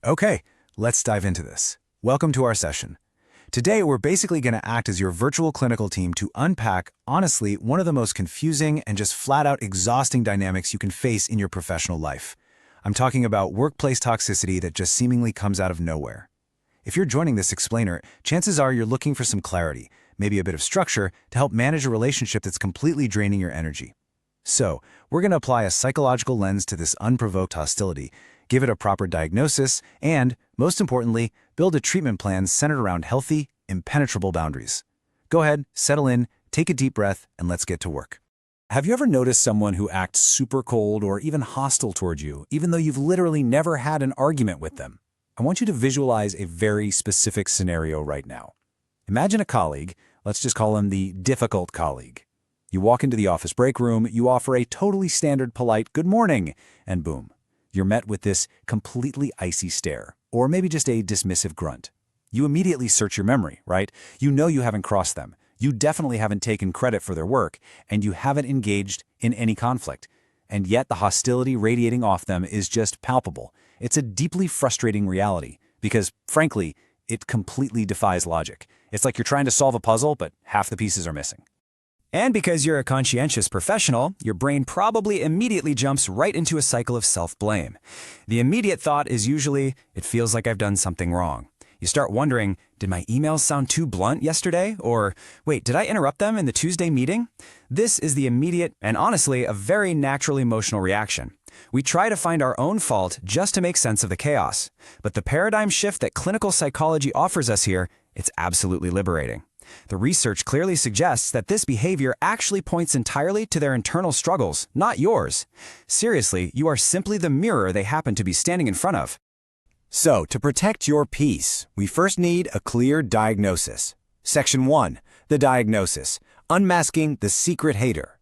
Okay, let's dive into this. Welcome to our session. Today, we're basically going to act as your virtual clinical team to unpack, honestly, one of the most confusing and just flat-out exhausting dynamics you can face in your professional life. I'm talking about workplace toxicity that just seemingly comes out of nowhere. If you're joining this explainer, chances are you're looking for some clarity, maybe a bit of structure, to help manage a relationship that's completely draining your energy. So, we're going to apply a psychological lens to this unprovoked hostility, give it a proper diagnosis, and, most importantly, build a treatment plan centered around healthy, impenetrable boundaries. Go ahead, settle in, take a deep breath, and let's get to work. Have you ever noticed someone who acts super cold or even hostile toward you, even though you've literally never had an argument with them? I want you to visualize a very specific scenario right now. Imagine a colleague, let's just call him the difficult colleague. You walk into the office break room, you offer a totally standard polite good morning, and boom, you're met with this completely icy stare, or maybe just a dismissive grunt. You immediately search your memory, right? You know you haven't crossed them. You definitely haven't taken credit for their work, and you haven't engaged in any conflict. And yet the hostility radiating off them is just palpable. It's a deeply frustrating reality because, frankly, it completely defies logic. It's like you're trying to solve a puzzle, but half the pieces are missing. And because you're a conscientious professional, your brain probably immediately jumps right into a cycle of self-blame. The immediate thought is usually, it feels like I've done something wrong. You start wondering, did my emails sound too blunt yesterday? Or, wait, did I interrupt them in the Tuesday meeting? This is the immediate and honestly a very natural emotional reaction. We try to find our own fault just to make sense of the chaos. But the paradigm shift that clinical psychology offers us here, it's absolutely liberating. The research clearly suggests that this behavior actually points entirely to their internal struggles, not yours. Seriously, you are simply the mirror they happen to be standing in front of. So, to protect your peace, we first need a clear diagnosis. Section 1. The diagnosis. Unmasking the secret hater.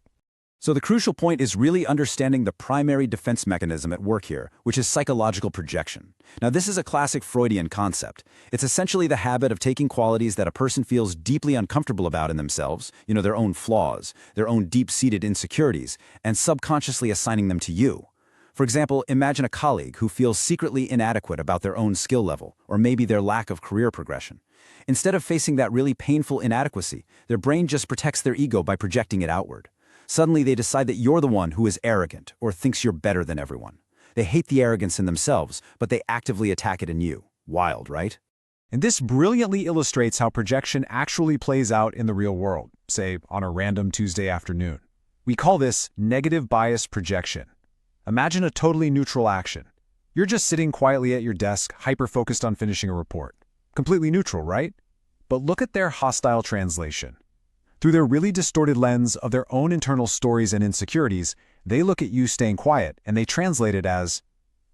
So the crucial point is really understanding the primary defense mechanism at work here, which is psychological projection. Now, this is a classic Freudian concept. It's essentially the habit of taking qualities that a person feels deeply uncomfortable about in themselves, their own flaws, their own deep-seated insecurities, and subconsciously assigning them to you. For example, imagine a colleague who feels secretly inadequate about their own skill level, or maybe their lack of career progression. Instead of facing that really painful inadequacy, their brain just protects their ego by projecting it outward. Suddenly, they decide that you're the one who is arrogant or thinks you're better than everyone. They hate the arrogance in themselves, but they actively attack it in you. Wild, right? And this brilliantly illustrates how projection actually plays out in the real world, say on a random Tuesday afternoon. We call this negative bias projection. Imagine a totally neutral action. You're just sitting quietly at your desk, hyper-focused on finishing a report. Completely neutral, right? But look at their hostile translation. Through their really distorted lens of their own internal stories and insecurities, they look at you staying quiet and they translate it as,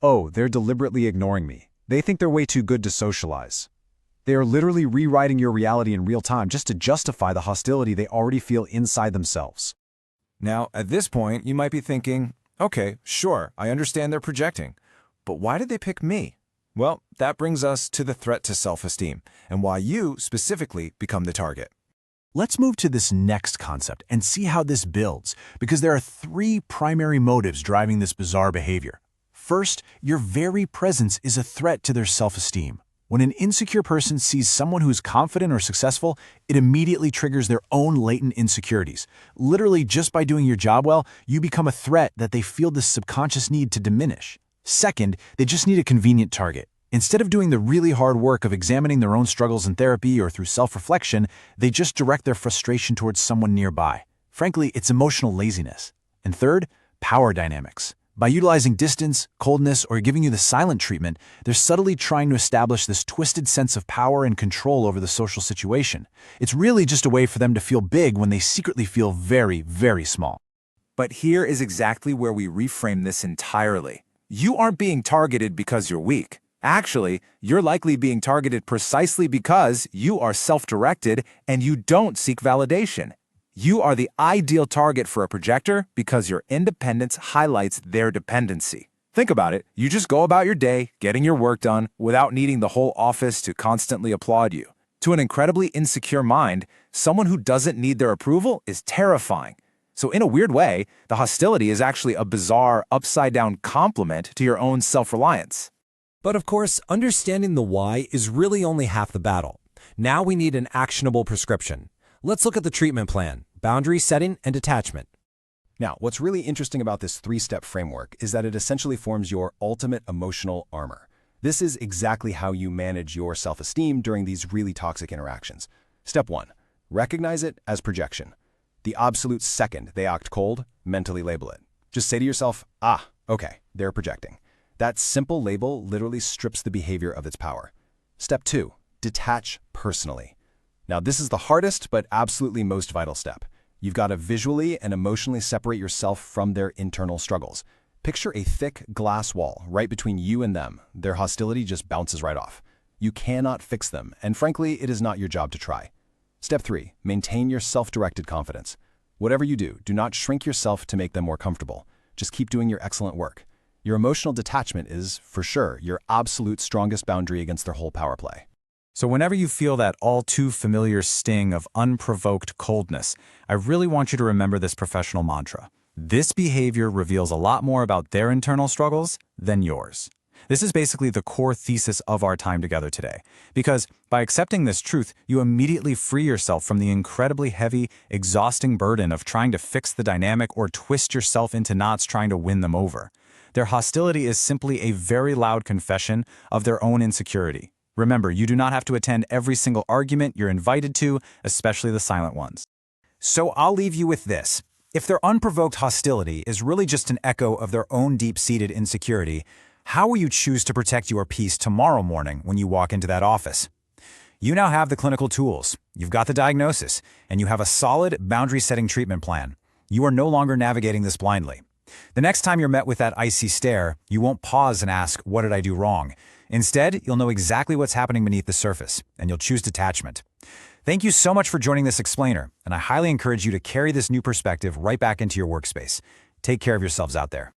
oh, they're deliberately ignoring me. They think they're way too good to socialize. They are literally rewriting your reality in real time just to justify the hostility they already feel inside themselves. Now, at this point, you might be thinking, okay, sure, I understand they're projecting, but why did they pick me? Well, that brings us to the threat to self-esteem and why you specifically become the target. Let's move to this next concept and see how this builds, because there are three primary motives driving this bizarre behavior. First, your very presence is a threat to their self-esteem. When an insecure person sees someone who is confident or successful, it immediately triggers their own latent insecurities. Literally, just by doing your job well, you become a threat that they feel this subconscious need to diminish. Second, they just need a convenient target. Instead of doing the really hard work of examining their own struggles in therapy or through self-reflection, they just direct their frustration towards someone nearby. Frankly, it's emotional laziness. And third, power dynamics. By utilizing distance, coldness, or giving you the silent treatment, they're subtly trying to establish this twisted sense of power and control over the social situation. It's really just a way for them to feel big when they secretly feel very, very small. But here is exactly where we reframe this entirely. You aren't being targeted because you're weak. Actually, you're likely being targeted precisely because you are self-directed and you don't seek validation. You are the ideal target for a projector because your independence highlights their dependency. Think about it. You just go about your day, getting your work done, without needing the whole office to constantly applaud you. To an incredibly insecure mind, someone who doesn't need their approval is terrifying. So in a weird way, the hostility is actually a bizarre, upside-down compliment to your own self-reliance. But of course, understanding the why is really only half the battle. Now we need an actionable prescription. Let's look at the treatment plan: boundary setting and detachment. Now, what's really interesting about this three-step framework is that it essentially forms your ultimate emotional armor. This is exactly how you manage your self-esteem during these really toxic interactions. Step 1. Recognize it as projection. The absolute second they act cold, mentally label it. Just say to yourself, okay, they're projecting. That simple label literally strips the behavior of its power. Step 2. Detach personally. Now, this is the hardest but absolutely most vital step. You've got to visually and emotionally separate yourself from their internal struggles. Picture a thick glass wall right between you and them. Their hostility just bounces right off. You cannot fix them, and frankly, it is not your job to try. Step 3. Maintain your self-directed confidence. Whatever you do, do not shrink yourself to make them more comfortable. Just keep doing your excellent work. Your emotional detachment is, for sure, your absolute strongest boundary against their whole power play. So whenever you feel that all too familiar sting of unprovoked coldness, I really want you to remember this professional mantra. This behavior reveals a lot more about their internal struggles than yours. This is basically the core thesis of our time together today, because by accepting this truth, you immediately free yourself from the incredibly heavy, exhausting burden of trying to fix the dynamic or twist yourself into knots trying to win them over. Their hostility is simply a very loud confession of their own insecurity. Remember, you do not have to attend every single argument you're invited to, especially the silent ones. So I'll leave you with this. If their unprovoked hostility is really just an echo of their own deep-seated insecurity, how will you choose to protect your peace tomorrow morning when you walk into that office? You now have the clinical tools, you've got the diagnosis, and you have a solid boundary-setting treatment plan. You are no longer navigating this blindly. The next time you're met with that icy stare, you won't pause and ask, "What did I do wrong?" Instead, you'll know exactly what's happening beneath the surface, and you'll choose detachment. Thank you so much for joining this explainer, and I highly encourage you to carry this new perspective right back into your workspace. Take care of yourselves out there.